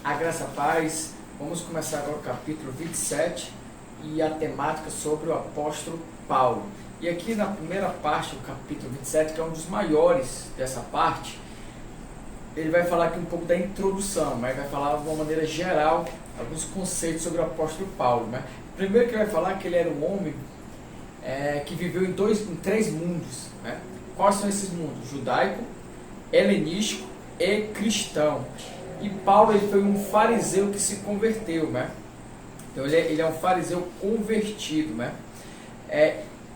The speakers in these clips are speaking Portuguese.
A graça e a paz. Vamos começar agora o capítulo 27 e a temática sobre o apóstolo Paulo. E aqui na primeira parte do capítulo 27, que é um dos maiores dessa parte, ele vai falar aqui um pouco da introdução, mas vai falar de uma maneira geral alguns conceitos sobre o apóstolo Paulo, né? Primeiro que ele vai falar que ele era um homem que viveu em três mundos, né? Quais são esses mundos? Judaico, helenístico e cristão. E Paulo ele foi um fariseu que se converteu, né? Então ele é um fariseu convertido, né?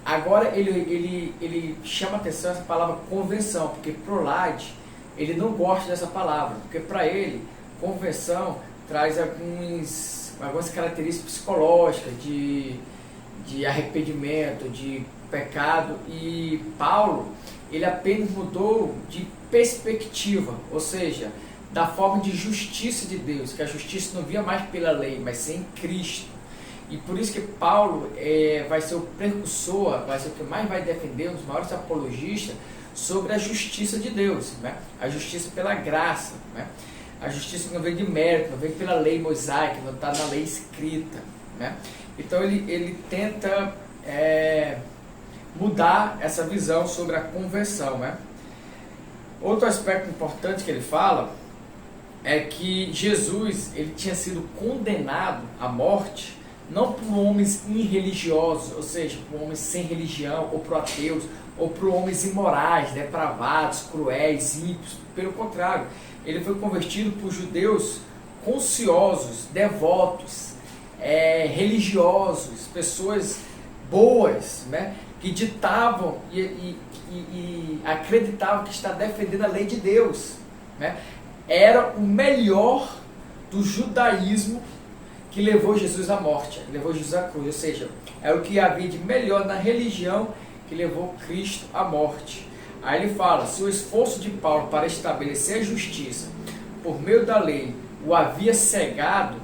Agora ele chama atenção essa palavra convenção, porque Prolade ele não gosta dessa palavra, porque para ele convenção traz algumas características psicológicas de arrependimento, de pecado, e Paulo ele apenas mudou de perspectiva, ou seja, da forma de justiça de Deus, que a justiça não via mais pela lei, mas sim em Cristo. E por isso que Paulo vai ser o precursor, vai ser o que mais vai defender, um dos maiores apologistas, sobre a justiça de Deus, né? A justiça pela graça, né? A justiça que não vem de mérito, não vem pela lei mosaica, não está na lei escrita, né? Então ele tenta mudar essa visão sobre a conversão, né? Outro aspecto importante que ele fala é que Jesus ele tinha sido condenado à morte não por homens irreligiosos, ou seja, por homens sem religião, ou por ateus, ou por homens imorais, depravados, cruéis, ímpios. Pelo contrário, ele foi convertido por judeus consciosos, devotos, religiosos, pessoas boas, né, que ditavam e acreditavam que está defendendo a lei de Deus, né? Era o melhor do judaísmo que levou Jesus à morte, levou Jesus à cruz, ou seja, era o que havia de melhor na religião que levou Cristo à morte. Aí ele fala, se o esforço de Paulo para estabelecer a justiça por meio da lei o havia cegado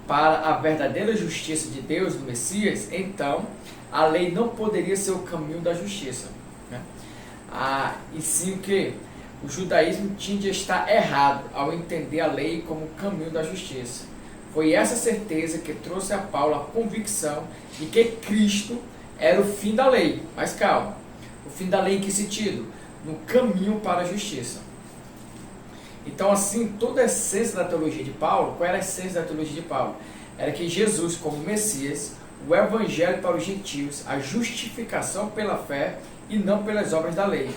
para a verdadeira justiça de Deus no Messias, então a lei não poderia ser o caminho da justiça, né? E sim o que? O judaísmo tinha a estar errado ao entender a lei como o caminho da justiça. Foi essa certeza que trouxe a Paulo a convicção de que Cristo era o fim da lei. Mas calma, o fim da lei em que sentido? No caminho para a justiça. Então assim, toda a essência da teologia de Paulo, qual era a essência da teologia de Paulo? Era que Jesus como Messias, o evangelho para os gentios, a justificação pela fé e não pelas obras da lei,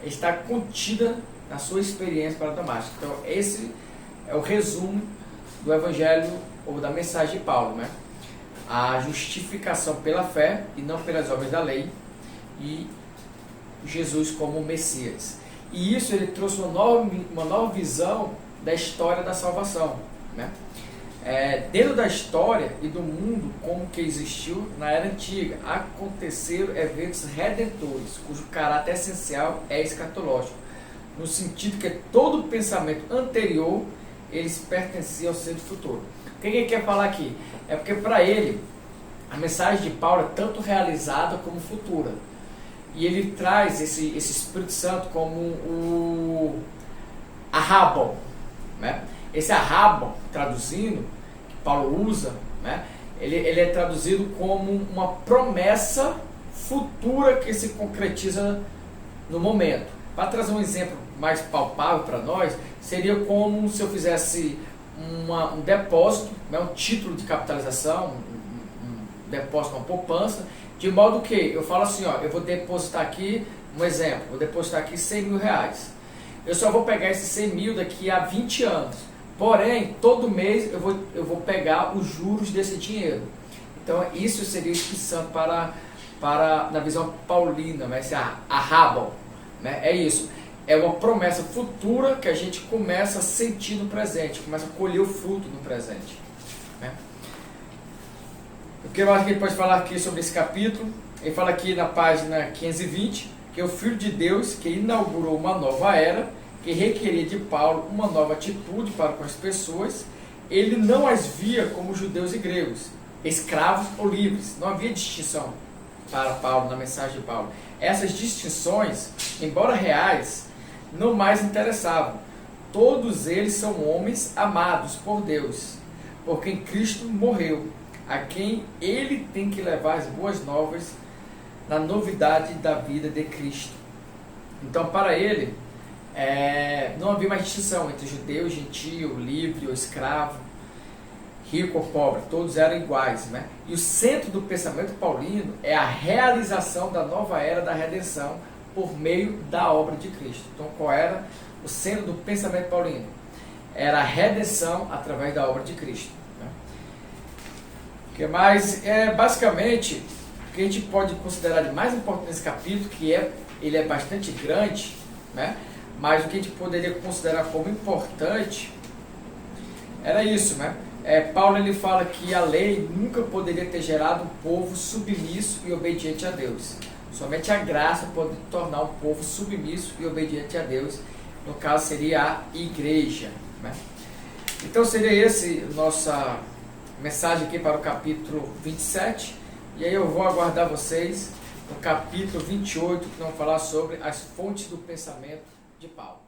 está contida na sua experiência para Damasco. Então esse é o resumo do evangelho ou da mensagem de Paulo, né? A justificação pela fé e não pelas obras da lei, e Jesus como Messias. E isso ele trouxe uma nova visão da história da salvação, né? Dentro da história e do mundo como que existiu na era antiga, aconteceram eventos redentores, cujo caráter essencial é escatológico, no sentido que todo pensamento anterior eles pertenciam ao ser futuro. O que ele quer falar aqui? É porque para ele a mensagem de Paulo é tanto realizada como futura. E ele traz esse Espírito Santo como o Arrabon, né? Esse Arrabon, traduzindo, que Paulo usa, né? Ele é traduzido como uma promessa futura que se concretiza no momento. Para trazer um exemplo mais palpável para nós, seria como se eu fizesse um depósito, né, um título de capitalização, um depósito, uma poupança, de modo que eu falo assim, ó, eu vou depositar aqui, um exemplo, vou depositar aqui 100 mil reais. Eu só vou pegar esses 100 mil daqui a 20 anos. Porém, todo mês eu vou pegar os juros desse dinheiro. Então, isso seria o Espírito Santo na visão paulina, né, esse Arrabon, né, é isso. É uma promessa futura que a gente começa a sentir no presente, começa a colher o fruto no presente, né? O que mais que ele pode falar aqui sobre esse capítulo? Ele fala aqui na página 520 que é o Filho de Deus que inaugurou uma nova era, que requeria de Paulo uma nova atitude para com as pessoas. Ele não as via como judeus e gregos, escravos ou livres. Não havia distinção para Paulo na mensagem de Paulo. Essas distinções, embora reais, não mais interessavam, todos eles são homens amados por Deus, por quem Cristo morreu, a quem ele tem que levar as boas novas na novidade da vida de Cristo. Então, para ele, não havia mais distinção entre judeu, gentio, livre ou escravo, rico ou pobre, todos eram iguais, né? E o centro do pensamento paulino é a realização da nova era da redenção por meio da obra de Cristo. Então, qual era o centro do pensamento paulino? Era a redenção através da obra de Cristo, né? Mas, basicamente, o que a gente pode considerar de mais importante nesse capítulo, ele é bastante grande, né? Mas o que a gente poderia considerar como importante era isso, né? Paulo ele fala que a lei nunca poderia ter gerado um povo submisso e obediente a Deus. Somente a graça pode tornar um povo submisso e obediente a Deus. No caso seria a igreja, né? Então seria esse nossa mensagem aqui para o capítulo 27. E aí eu vou aguardar vocês no capítulo 28, que vão falar sobre as fontes do pensamento de Paulo.